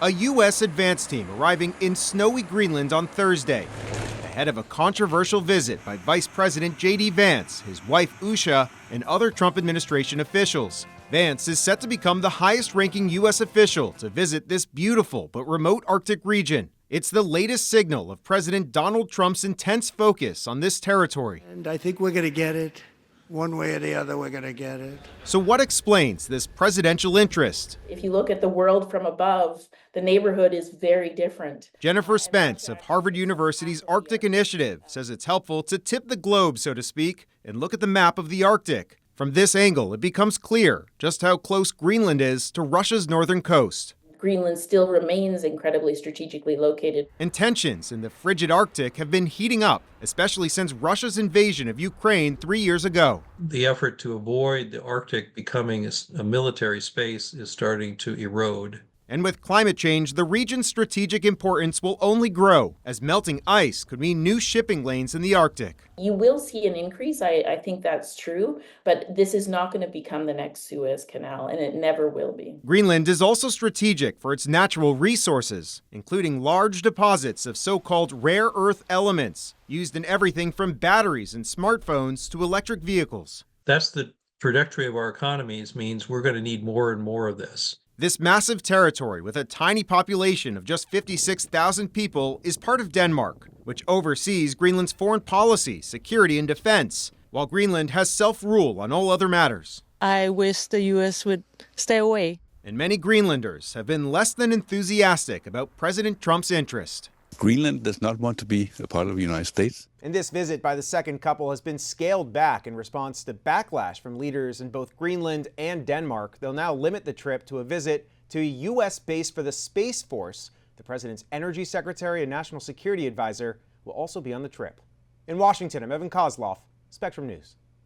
A U.S. advance team arriving in snowy Greenland on Thursday, ahead of a controversial visit by Vice President J.D. Vance, his wife Usha, and other Trump administration officials. Vance is set to become the highest-ranking U.S. official to visit this beautiful but remote Arctic region. It's the latest signal of President Donald Trump's intense focus on this territory. And I think we're going to get it. One way or the other, we're going to get it. So what explains this presidential interest? If you look at the world from above, the neighborhood is very different. Jennifer Spence of Harvard University's Arctic Initiative says it's helpful to tip the globe, so to speak, and look at the map of the Arctic. From this angle, it becomes clear just how close Greenland is to Russia's northern coast. Greenland still remains incredibly strategically located. And tensions in the frigid Arctic have been heating up, especially since Russia's invasion of Ukraine 3 years ago. The effort to avoid the Arctic becoming a military space is starting to erode. And with climate change, the region's strategic importance will only grow, as melting ice could mean new shipping lanes in the Arctic. You will see an increase, I think that's true, but this is not going to become the next Suez Canal, and it never will be. Greenland is also strategic for its natural resources, including large deposits of so-called rare earth elements, used in everything from batteries and smartphones to electric vehicles. That's the trajectory of our economies, means we're going to need more and more of this. This massive territory, with a tiny population of just 56,000 people, is part of Denmark, which oversees Greenland's foreign policy, security, and defense, while Greenland has self-rule on all other matters. I wish the U.S. would stay away. And many Greenlanders have been less than enthusiastic about President Trump's interest. Greenland does not want to be a part of the United States. And this visit by the second couple has been scaled back in response to backlash from leaders in both Greenland and Denmark. They'll now limit the trip to a visit to a U.S. base for the Space Force. The president's energy secretary and national security advisor will also be on the trip. In Washington, I'm Koslof, Spectrum News.